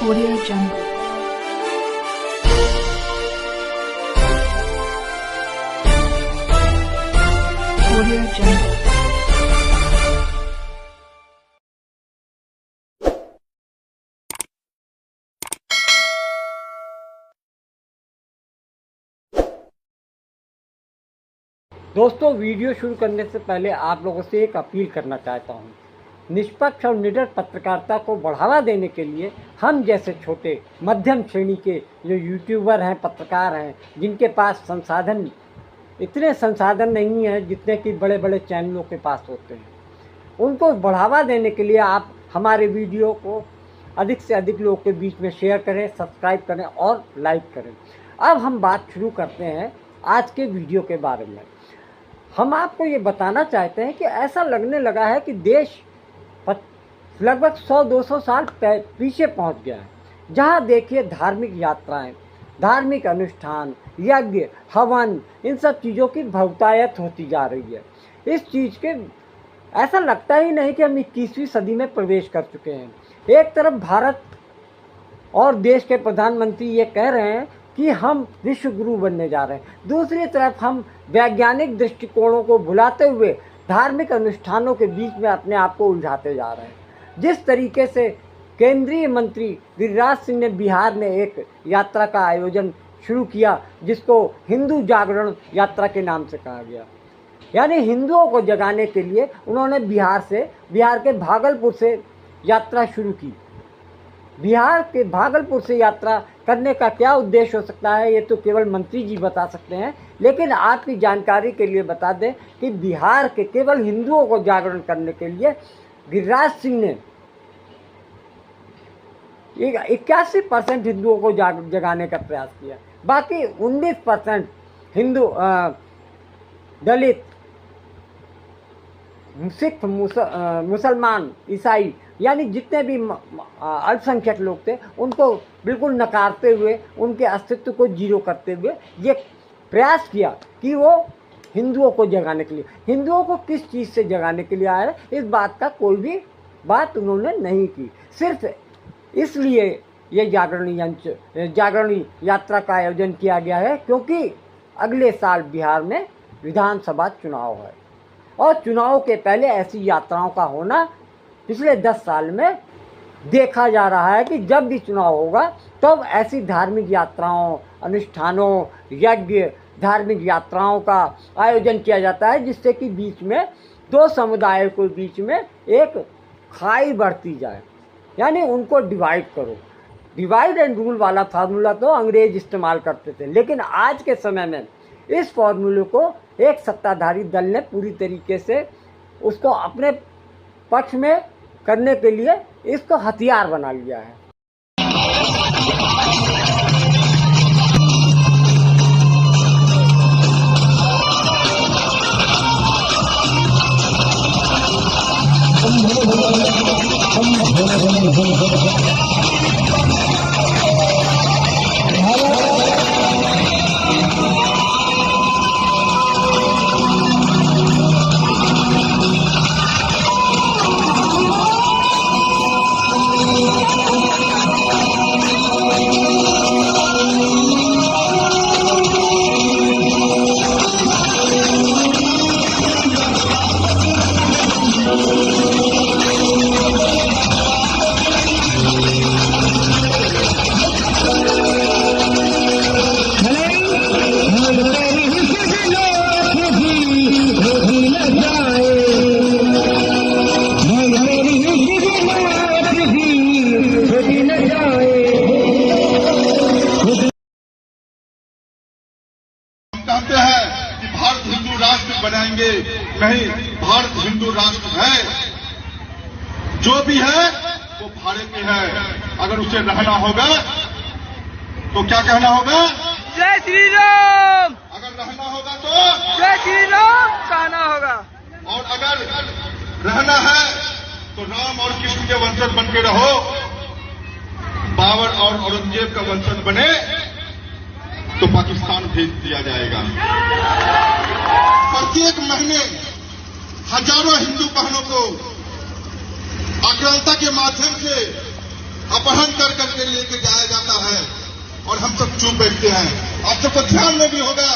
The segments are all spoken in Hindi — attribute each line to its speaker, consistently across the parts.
Speaker 1: Audio Jungle. Audio Jungle.
Speaker 2: दोस्तों, वीडियो शुरू करने से पहले आप लोगों से एक अपील करना चाहता हूँ। निष्पक्ष और निडर पत्रकारिता को बढ़ावा देने के लिए हम जैसे छोटे मध्यम श्रेणी के जो यूट्यूबर हैं, पत्रकार हैं, जिनके पास इतने संसाधन नहीं हैं जितने कि बड़े बड़े चैनलों के पास होते हैं, उनको बढ़ावा देने के लिए आप हमारे वीडियो को अधिक से अधिक लोगों के बीच में शेयर करें, सब्सक्राइब करें और लाइक करें। अब हम बात शुरू करते हैं आज के वीडियो के बारे में। हम आपको ये बताना चाहते हैं कि ऐसा लगने लगा है कि देश लगभग 100-200 साल पीछे पहुंच गया है। जहां देखिए धार्मिक यात्राएं, धार्मिक अनुष्ठान, यज्ञ, हवन, इन सब चीज़ों की बहुतायत होती जा रही है। इस चीज़ के ऐसा लगता ही नहीं कि हम 21वीं सदी में प्रवेश कर चुके हैं। एक तरफ भारत और देश के प्रधानमंत्री ये कह रहे हैं कि हम विश्व गुरु बनने जा रहे हैं, दूसरी तरफ हम वैज्ञानिक दृष्टिकोणों को भुलाते हुए धार्मिक अनुष्ठानों के बीच में अपने आप को उलझाते जा रहे हैं। जिस तरीके से केंद्रीय मंत्री गिरिराज सिंह ने बिहार में एक यात्रा का आयोजन शुरू किया, जिसको हिंदू जागरण यात्रा के नाम से कहा गया, यानी हिंदुओं को जगाने के लिए उन्होंने बिहार के भागलपुर से यात्रा शुरू की। बिहार के भागलपुर से यात्रा करने का क्या उद्देश्य हो सकता है, ये तो केवल मंत्री जी बता सकते हैं। लेकिन आपकी जानकारी के लिए बता दें कि बिहार के केवल हिंदुओं को जागरण करने के लिए गिरिराज सिंह ने 81% हिंदुओं को जगाने का प्रयास किया। बाकी 19% हिंदू, दलित, सिख, मुसलमान, ईसाई, यानी जितने भी अल्पसंख्यक लोग थे, उनको बिल्कुल नकारते हुए, उनके अस्तित्व को जीरो करते हुए ये प्रयास किया कि वो हिंदुओं को जगाने के लिए, हिंदुओं को किस चीज़ से जगाने के लिए आया, इस बात का कोई भी बात उन्होंने नहीं की। सिर्फ इसलिए ये जागरणी यात्रा का आयोजन किया गया है क्योंकि अगले साल बिहार में विधानसभा चुनाव है और चुनाव के पहले ऐसी यात्राओं का होना पिछले 10 साल में देखा जा रहा है कि जब भी चुनाव होगा तब ऐसी धार्मिक यात्राओं, अनुष्ठानों, यज्ञ, धार्मिक यात्राओं का आयोजन किया जाता है, जिससे कि बीच में दो समुदायों के बीच में एक खाई बढ़ती जाए, यानी उनको डिवाइड करो। डिवाइड एंड रूल वाला फार्मूला तो अंग्रेज इस्तेमाल करते थे, लेकिन आज के समय में इस फार्मूले को एक सत्ताधारी दल ने पूरी तरीके से उसको अपने पक्ष में करने के लिए इसको हथियार बना लिया है।
Speaker 3: कहते हैं कि भारत हिंदू राष्ट्र बनाएंगे, नहीं, भारत हिंदू राष्ट्र है। जो भी है वो भारत में है। अगर उसे रहना होगा तो क्या कहना होगा?
Speaker 4: जय श्री राम।
Speaker 3: अगर रहना होगा तो
Speaker 4: जय श्री राम कहना होगा।
Speaker 3: और अगर रहना है तो राम और कृष्ण के वंशज बन के रहो, बाबर और औरंगजेब का वंशज बने तो पाकिस्तान भेज दिया जाएगा। प्रत्येक महीने हजारों हिंदू बहनों को अग्रता के माध्यम से अपहरण कर करके लेके जाया जाता है और हम सब चुप बैठते हैं। आप सबको ध्यान में भी होगा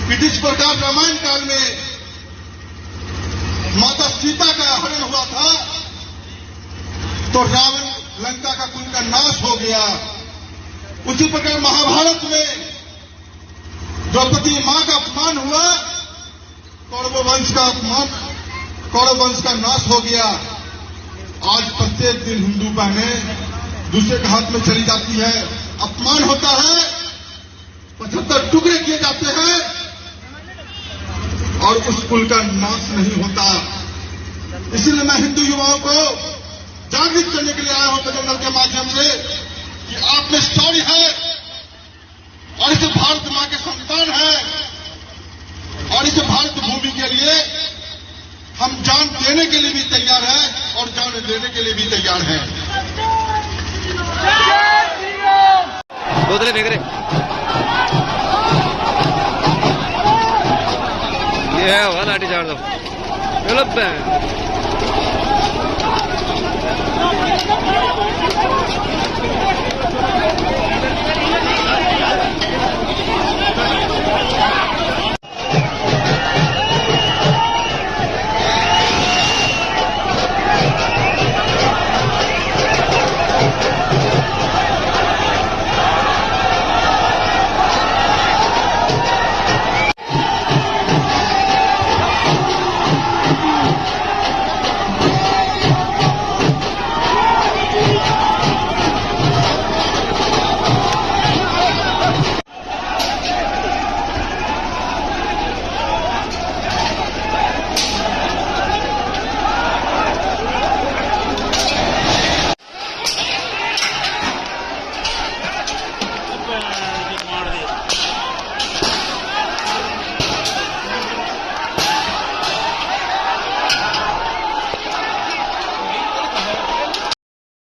Speaker 3: कि जिस प्रकार रामायण काल में माता सीता का हरण हुआ था तो रावण लंका का कुल का नाश हो गया, उसी प्रकार महाभारत में द्रौपदी मां का अपमान हुआ, कौरव वंश का नाश हो गया। आज प्रत्येक दिन हिंदू बहनें दूसरे के हाथ में चली जाती है, अपमान होता है, 75 टुकड़े किए जाते हैं और उस कुल का नाश नहीं होता। इसलिए मैं हिंदू युवाओं को जागृत करने के लिए आया हूं बजरंग के माध्यम से कि आप में शौर्य है और इस भारत मां के संतान है और इस भारत भूमि के लिए हम जान देने के लिए भी तैयार हैं और जान देने के लिए भी तैयार हैं।
Speaker 5: बोतलें फेंक रहे ये है हुआ लाठी चार दो गलत है।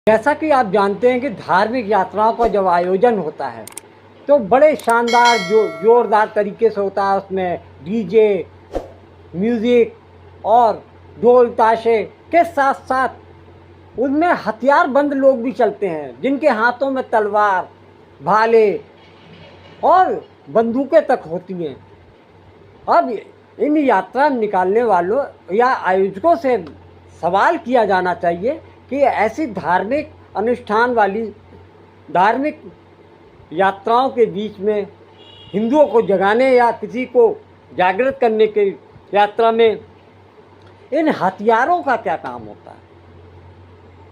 Speaker 2: जैसा कि आप जानते हैं कि धार्मिक यात्राओं का जब आयोजन होता है तो बड़े शानदार जोरदार तरीके से होता है। उसमें डीजे, म्यूज़िक और ढोल ताशे के साथ साथ उनमें हथियारबंद लोग भी चलते हैं जिनके हाथों में तलवार, भाले और बंदूकें तक होती हैं। अब इन यात्रा निकालने वालों या आयोजकों से सवाल किया जाना चाहिए कि ऐसी धार्मिक अनुष्ठान वाली धार्मिक यात्राओं के बीच में हिंदुओं को जगाने या किसी को जागृत करने की यात्रा में इन हथियारों का क्या काम होता है।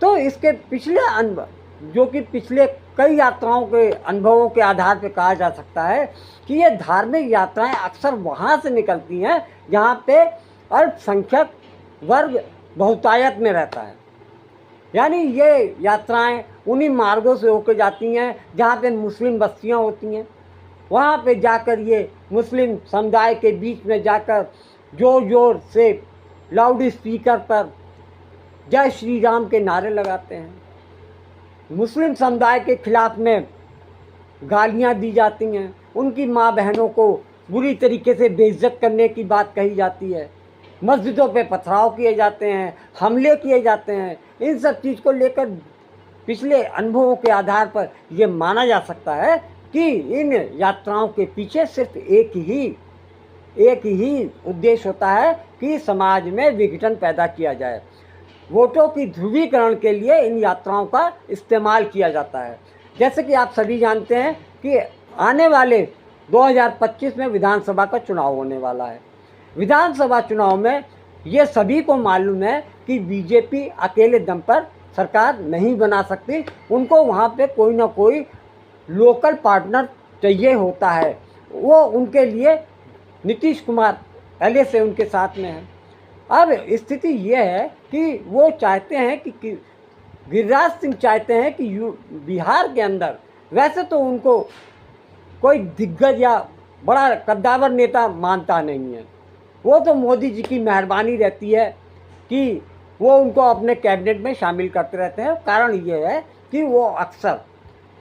Speaker 2: तो इसके पिछले अनुभव जो कि पिछले कई यात्राओं के अनुभवों के आधार पर कहा जा सकता है कि ये धार्मिक यात्राएं अक्सर वहाँ से निकलती हैं जहाँ पे अल्पसंख्यक वर्ग बहुतायत में रहता है। यानी ये यात्राएं उन्हीं मार्गों से होकर जाती हैं जहाँ पे मुस्लिम बस्तियाँ होती हैं। वहाँ पे जाकर ये मुस्लिम समुदाय के बीच में जाकर ज़ोर ज़ोर से लाउड स्पीकर पर जय श्री राम के नारे लगाते हैं। मुस्लिम समुदाय के खिलाफ़ में गालियाँ दी जाती हैं, उनकी माँ बहनों को बुरी तरीके से बेइज्जत करने की बात कही जाती है, मस्जिदों पे पथराव किए जाते हैं, हमले किए जाते हैं। इन सब चीज़ को लेकर पिछले अनुभवों के आधार पर ये माना जा सकता है कि इन यात्राओं के पीछे सिर्फ एक ही उद्देश्य होता है कि समाज में विघटन पैदा किया जाए। वोटों की ध्रुवीकरण के लिए इन यात्राओं का इस्तेमाल किया जाता है। जैसे कि आप सभी जानते हैं कि आने वाले 2025 में विधानसभा का चुनाव होने वाला है। विधानसभा चुनाव में ये सभी को मालूम है कि बीजेपी अकेले दम पर सरकार नहीं बना सकती, उनको वहाँ पे कोई ना कोई लोकल पार्टनर चाहिए होता है। वो उनके लिए नीतीश कुमार पहले से उनके साथ में है। अब स्थिति ये है कि वो चाहते हैं कि गिरिराज सिंह चाहते हैं कि बिहार के अंदर वैसे तो उनको कोई दिग्गज या बड़ा कद्दावर नेता मानता नहीं है। वो तो मोदी जी की मेहरबानी रहती है कि वो उनको अपने कैबिनेट में शामिल करते रहते हैं। कारण ये है कि वो अक्सर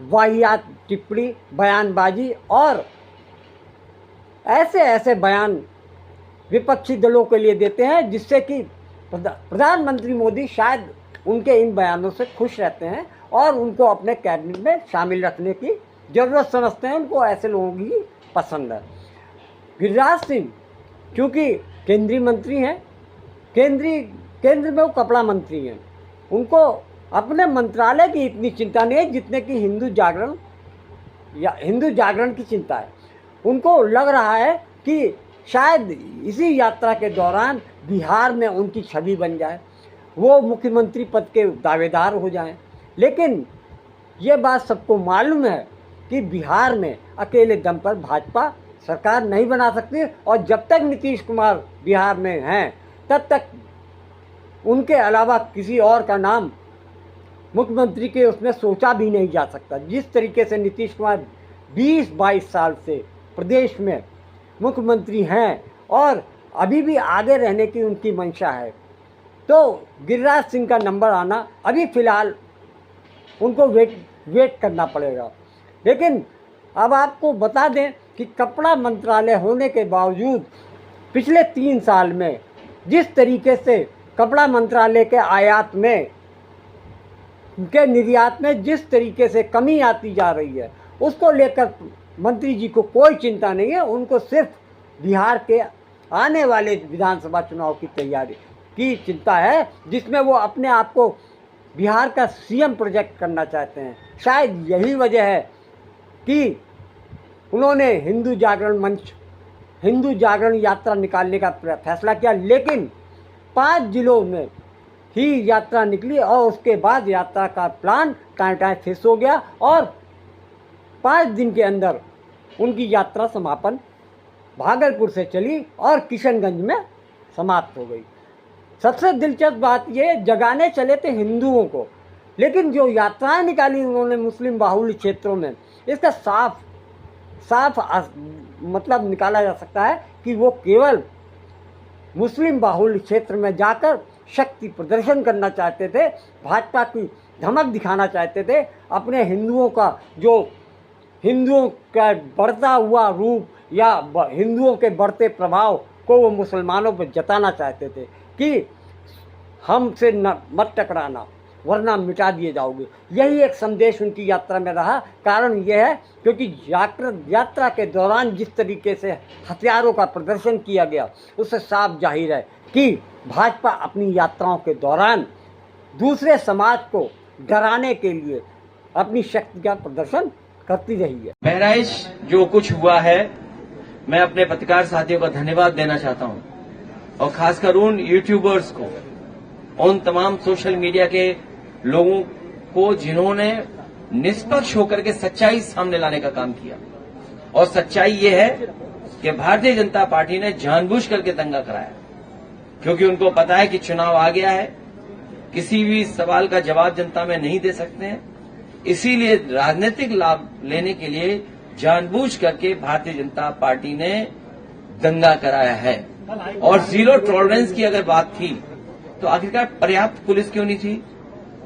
Speaker 2: वाहियात टिप्पणी, बयानबाजी और ऐसे बयान विपक्षी दलों के लिए देते हैं जिससे कि प्रधानमंत्री मोदी शायद उनके इन बयानों से खुश रहते हैं और उनको अपने कैबिनेट में शामिल रखने की ज़रूरत समझते हैं। उनको ऐसे लोगों की पसंद है। गिरिराज सिंह क्योंकि केंद्रीय मंत्री हैं, केंद्र में वो कपड़ा मंत्री हैं, उनको अपने मंत्रालय की इतनी चिंता नहीं है जितने की हिंदू जागरण की चिंता है। उनको लग रहा है कि शायद इसी यात्रा के दौरान बिहार में उनकी छवि बन जाए, वो मुख्यमंत्री पद के दावेदार हो जाएं। लेकिन ये बात सबको मालूम है कि बिहार में अकेले दम पर भाजपा सरकार नहीं बना सकती और जब तक नीतीश कुमार बिहार में हैं तब तक उनके अलावा किसी और का नाम मुख्यमंत्री के उसमें सोचा भी नहीं जा सकता। जिस तरीके से नीतीश कुमार 20-22 साल से प्रदेश में मुख्यमंत्री हैं और अभी भी आगे रहने की उनकी मंशा है, तो गिरिराज सिंह का नंबर आना अभी फ़िलहाल उनको वेट करना पड़ेगा। लेकिन अब आपको बता दें कि कपड़ा मंत्रालय होने के बावजूद पिछले 3 साल में जिस तरीके से कपड़ा मंत्रालय के आयात में के निर्यात में जिस तरीके से कमी आती जा रही है, उसको लेकर मंत्री जी को कोई चिंता नहीं है। उनको सिर्फ बिहार के आने वाले विधानसभा चुनाव की तैयारी की चिंता है, जिसमें वो अपने आप को बिहार का सीएम प्रोजेक्ट करना चाहते हैं। शायद यही वजह है कि उन्होंने हिंदू जागरण यात्रा निकालने का फैसला किया। लेकिन 5 जिलों में ही यात्रा निकली और उसके बाद यात्रा का प्लान टाँय फिस हो गया और 5 दिन के अंदर उनकी यात्रा समापन भागलपुर से चली और किशनगंज में समाप्त हो गई। सबसे दिलचस्प बात ये, जगाने चले थे हिंदुओं को, लेकिन जो यात्राएं निकाली उन्होंने मुस्लिम बाहुल्य क्षेत्रों में, इसका साफ मतलब निकाला जा सकता है कि वो केवल मुस्लिम बाहुल्य क्षेत्र में जाकर शक्ति प्रदर्शन करना चाहते थे, भाजपा की धमक दिखाना चाहते थे, अपने हिंदुओं का बढ़ता हुआ रूप या हिंदुओं के बढ़ते प्रभाव को वो मुसलमानों पर जताना चाहते थे कि हमसे मत टकराना वरना मिटा दिए जाओगे। यही एक संदेश उनकी यात्रा में रहा। कारण यह है क्योंकि यात्रा के दौरान जिस तरीके से हथियारों का प्रदर्शन किया गया, उससे साफ जाहिर है कि भाजपा अपनी यात्राओं के दौरान दूसरे समाज को डराने के लिए अपनी शक्ति का प्रदर्शन करती रही है।
Speaker 6: बहराइच जो कुछ हुआ है, मैं अपने पत्रकार साथियों का धन्यवाद देना चाहता हूं और खासकर उन यूट्यूबर्स को, उन तमाम सोशल मीडिया के लोगों को जिन्होंने निष्पक्ष होकर के सच्चाई सामने लाने का काम किया। और सच्चाई ये है कि भारतीय जनता पार्टी ने जानबूझ करके दंगा कराया, क्योंकि उनको पता है कि चुनाव आ गया है, किसी भी सवाल का जवाब जनता में नहीं दे सकते हैं। इसीलिए राजनीतिक लाभ लेने के लिए जानबूझ करके भारतीय जनता पार्टी ने दंगा कराया है। और जीरो टॉलरेंस की अगर बात थी तो आखिरकार पर्याप्त पुलिस क्यों नहीं थी,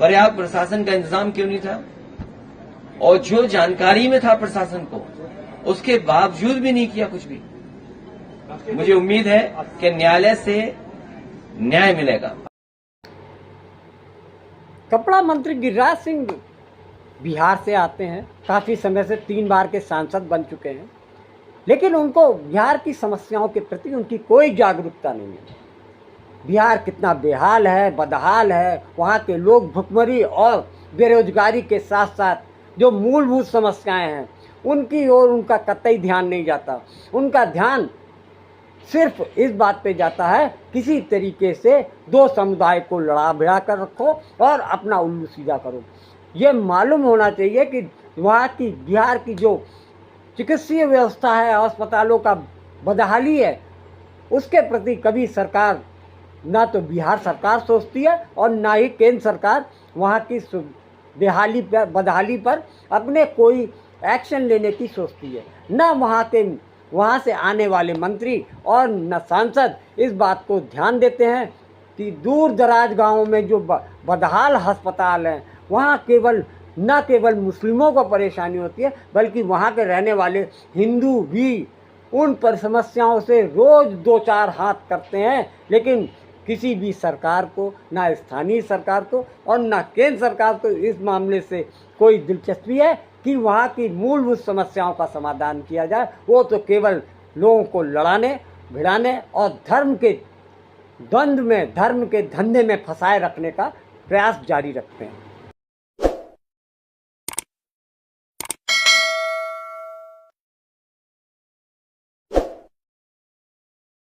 Speaker 6: पर्याप्त प्रशासन का इंतजाम क्यों नहीं था, और जो जानकारी में था प्रशासन को उसके बावजूद भी नहीं किया कुछ भी। मुझे उम्मीद है कि न्यायालय से न्याय मिलेगा।
Speaker 2: कपड़ा मंत्री गिरिराज सिंह बिहार से आते हैं, काफ़ी समय से 3 बार के सांसद बन चुके हैं, लेकिन उनको बिहार की समस्याओं के प्रति उनकी कोई जागरूकता नहीं है। बिहार कितना बेहाल है, बदहाल है, वहाँ के लोग भुखमरी और बेरोजगारी के साथ साथ जो मूलभूत समस्याएं हैं उनकी ओर उनका कतई ध्यान नहीं जाता। उनका ध्यान सिर्फ इस बात पे जाता है किसी तरीके से 2 समुदाय को लड़ा भिड़ा कर रखो और अपना उल्लू सीधा करो। ये मालूम होना चाहिए कि वहाँ की बिहार की जो चिकित्सीय व्यवस्था है, अस्पतालों का बदहाली है, उसके प्रति कभी सरकार, ना तो बिहार सरकार सोचती है और ना ही केंद्र सरकार वहाँ की बदहाली पर अपने कोई एक्शन लेने की सोचती है। ना वहाँ से आने वाले मंत्री और न सांसद इस बात को ध्यान देते हैं कि दूर दराज गाँवों में जो बदहाल अस्पताल हैं, वहाँ न केवल मुस्लिमों को परेशानी होती है, बल्कि वहाँ के रहने वाले हिंदू भी उन पर समस्याओं से रोज़ 2-4 हाथ करते हैं, लेकिन किसी भी सरकार को, ना स्थानीय सरकार को और ना केंद्र सरकार को इस मामले से कोई दिलचस्पी है कि वहाँ की मूलभूत समस्याओं का समाधान किया जाए। वो तो केवल लोगों को लड़ाने, भिड़ाने और धर्म के द्वंद्व में, धर्म के धंधे में फंसाए रखने का प्रयास जारी रखते हैं।